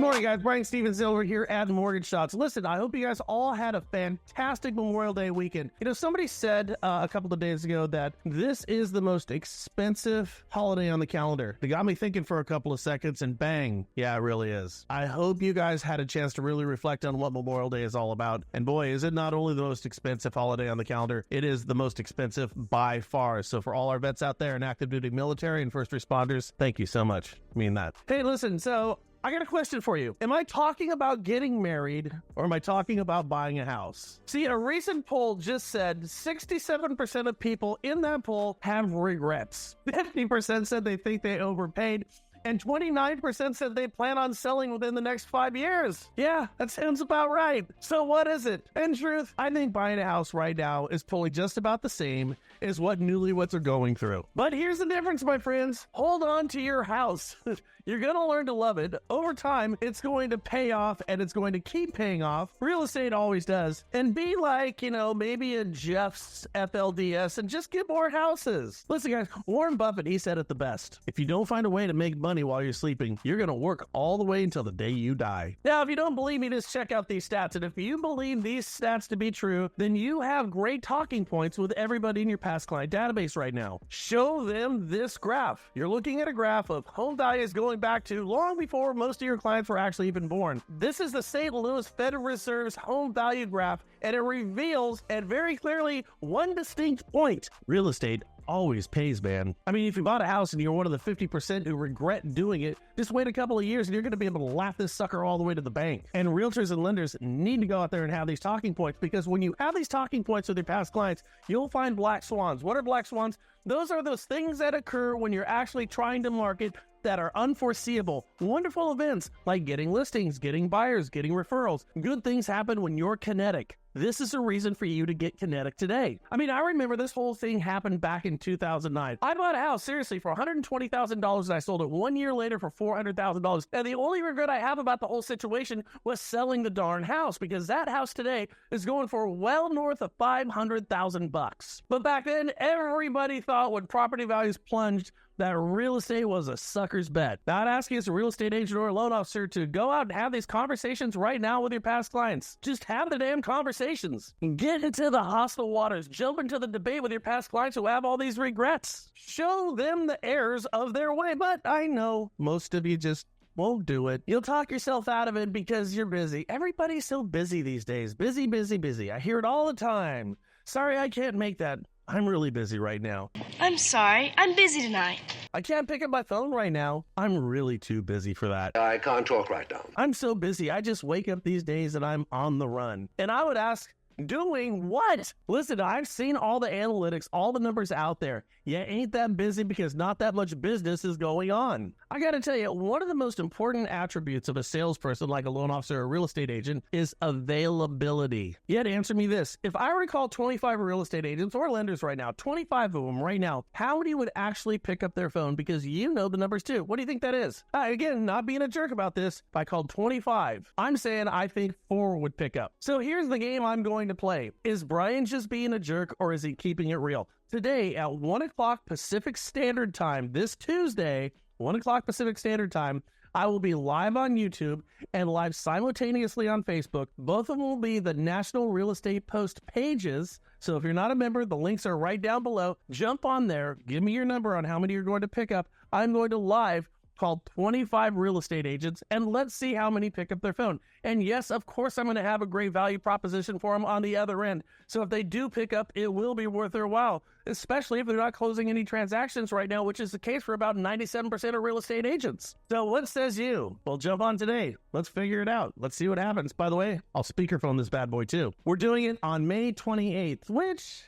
morning, guys. Brian Stevens over here at Mortgage Shots. Listen, I hope you guys all had a fantastic Memorial Day weekend. You know, somebody said a couple of days ago that this is the most expensive holiday on the calendar. It got me thinking for a couple of seconds, and bang, yeah, it really is. I hope you guys had a chance to really reflect on what Memorial Day is all about. And boy, is it not only the most expensive holiday on the calendar, it is the most expensive by far. So for all our vets out there and active duty military and first responders, thank you so much. I mean that. Hey, listen, so I got a question for you. Am I talking about getting married or am I talking about buying a house? See, a recent poll just said 67% of people in that poll have regrets. 50% said they think they overpaid. And 29% said they plan on selling within the next 5 years. Yeah, that sounds about right. So what is it? In truth, I think buying a house right now is pulling just about the same as what newlyweds are going through. But here's the difference, my friends. Hold on to your house. You're going to learn to love it. Over time, it's going to pay off and it's going to keep paying off. Real estate always does. And be like, maybe a Jeff's FLDS and just get more houses. Listen, guys, Warren Buffett, he said it the best. If you don't find a way to make money while you're sleeping, you're going to work all the way until the day you die. Now, if you don't believe me, just check out these stats. And if you believe these stats to be true, then you have great talking points with everybody in your past client database right now. Show them this graph. You're looking at a graph of home values going back to long before most of your clients were actually even born. This is the St. Louis Federal Reserve's home value graph, and it reveals and very clearly one distinct point. Real estate always pays, man. I mean, if you bought a house and you're one of the 50% who regret doing it, just wait a couple of years and you're going to be able to laugh this sucker all the way to the bank. And realtors and lenders need to go out there and have these talking points, because when you have these talking points with your past clients, you'll find black swans. What are black swans? Those are those things that occur when you're actually trying to market that are unforeseeable. Wonderful events like getting listings, getting buyers, getting referrals. Good things happen when you're kinetic. This is a reason for you to get kinetic today. I mean, I remember this whole thing happened back in 2009. I bought a house, seriously, for $120,000 and I sold it 1 year later for $400,000. And the only regret I have about the whole situation was selling the darn house, because that house today is going for well north of $500,000. But back then, everybody thought when property values plunged that real estate was a sucker's bet. Not asking as a real estate agent or a loan officer to go out and have these conversations right now with your past clients. Just have the damn conversations. Get into the hostile waters. Jump into the debate with your past clients who have all these regrets. Show them the errors of their way. But I know most of you just won't do it. You'll talk yourself out of it because you're busy. Everybody's so busy these days. Busy, busy, busy. I hear it all the time. Sorry, I can't make that. I'm really busy right now. I'm sorry, I'm busy tonight. I can't pick up my phone right now. I'm really too busy for that. I can't talk right now. I'm so busy. I just wake up these days and I'm on the run. And I would ask, doing what? Listen, I've seen all the analytics, all the numbers out there. You ain't that busy because not that much business is going on. I gotta tell you, one of the most important attributes of a salesperson like a loan officer or a real estate agent is availability. Yet answer me this. If I were to call 25 real estate agents or lenders right now, 25 of them right now, how many would actually pick up their phone? Because you know the numbers too. What do you think that is? Again, not being a jerk about this, if I called 25, I'm saying I think 4 would pick up. So here's the game I'm going to play. Is Brian just being a jerk or is he keeping it real? Today at 1 o'clock Pacific Standard Time, this Tuesday, 1 o'clock Pacific Standard Time, I will be live on YouTube and live simultaneously on Facebook. Both of them will be the National Real Estate Post pages. So if you're not a member, the links are right down below. Jump on there. Give me your number on how many you're going to pick up. I'm going to live call 25 real estate agents, and let's see how many pick up their phone. And yes, of course, I'm going to have a great value proposition for them on the other end. So if they do pick up, it will be worth their while, especially if they're not closing any transactions right now, which is the case for about 97% of real estate agents. So what says you? Well, jump on today. Let's figure it out. Let's see what happens. By the way, I'll speakerphone this bad boy too. We're doing it on May 28th, which,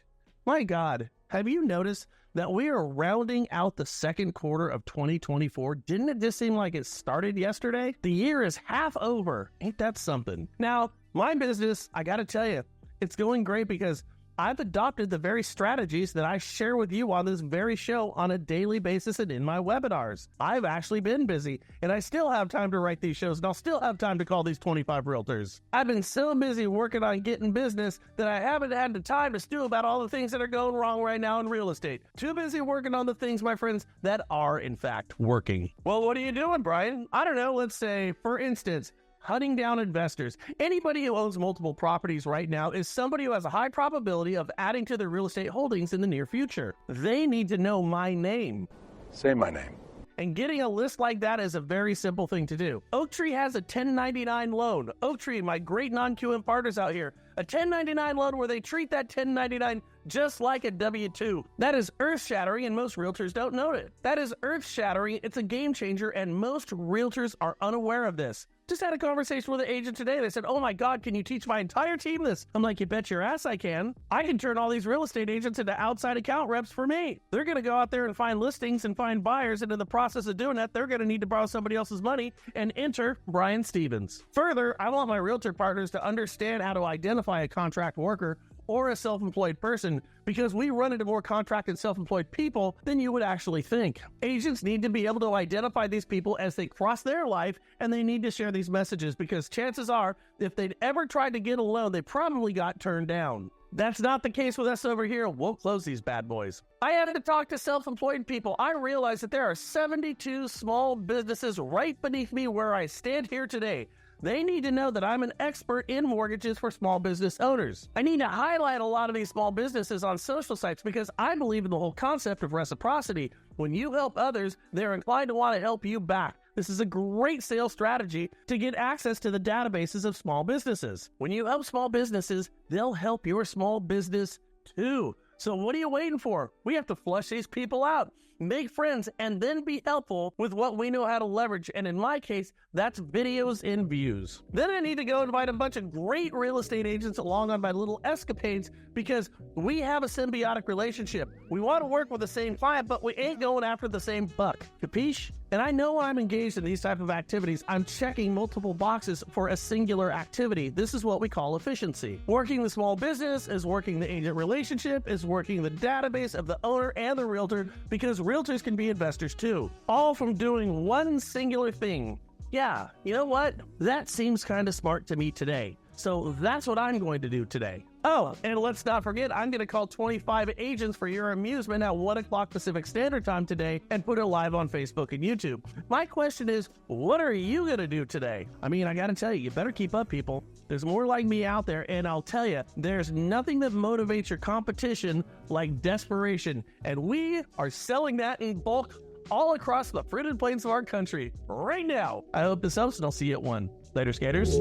my God, have you noticed that we are rounding out the second quarter of 2024? Didn't it just seem like it started yesterday? The year is half over. Ain't that something? Now, my business, I got to tell you, it's going great because I've adopted the very strategies that I share with you on this very show on a daily basis and in my webinars. I've actually been busy, and I still have time to write these shows, and I'll still have time to call these 25 realtors. I've been so busy working on getting business that I haven't had the time to stew about all the things that are going wrong right now in real estate. Too busy working on the things, my friends, that are in fact working. Well, what are you doing, Brian? I don't know. Let's say, for instance, hunting down investors. Anybody who owns multiple properties right now is somebody who has a high probability of adding to their real estate holdings in the near future. They need to know my name. Say my name. And getting a list like that is a very simple thing to do. Oaktree has a 1099 loan. Oaktree, my great non-QM partners out here, a 1099 loan where they treat that 1099 just like a W-2. That is earth-shattering, and most realtors don't know it. That is earth-shattering. It's a game changer, and most realtors are unaware of this. Just had a conversation with an agent today. They said, oh my God, can you teach my entire team this? I'm like, you bet your ass I can. I can turn all these real estate agents into outside account reps for me. They're going to go out there and find listings and find buyers, and in the process of doing that, they're going to need to borrow somebody else's money and enter Brian Stevens. Further, I want my realtor partners to understand how to identify a contract worker or a self-employed person, because we run into more contracted self-employed people than you would actually think. Agents need to be able to identify these people as they cross their life, and they need to share these messages, because chances are, if they'd ever tried to get a loan, they probably got turned down. That's not the case with us over here. We'll close these bad boys. I had to talk to self-employed people. I realized that there are 72 small businesses right beneath me where I stand here today. They need to know that I'm an expert in mortgages for small business owners. I need to highlight a lot of these small businesses on social sites because I believe in the whole concept of reciprocity. When you help others, they're inclined to want to help you back. This is a great sales strategy to get access to the databases of small businesses. When you help small businesses, they'll help your small business too. So what are you waiting for? We have to flush these people out, make friends, and then be helpful with what we know how to leverage. And in my case, that's videos and views. Then I need to go invite a bunch of great real estate agents along on my little escapades because we have a symbiotic relationship. We want to work with the same client, but we ain't going after the same buck. Capiche? And I know when I'm engaged in these type of activities, I'm checking multiple boxes for a singular activity. This is what we call efficiency. Working the small business is working the agent relationship, is working the database of the owner and the realtor, because realtors can be investors too. All from doing one singular thing. Yeah, you know what? That seems kind of smart to me today. So that's what I'm going to do today. Oh, and let's not forget, I'm going to call 25 agents for your amusement at 1 o'clock Pacific Standard Time today and put it live on Facebook and YouTube. My question is, what are you going to do today? I mean, I got to tell you, you better keep up, people. There's more like me out there, and I'll tell you, there's nothing that motivates your competition like desperation. And we are selling that in bulk all across the fruited plains of our country right now. I hope this helps, and I'll see you at 1. Later, skaters.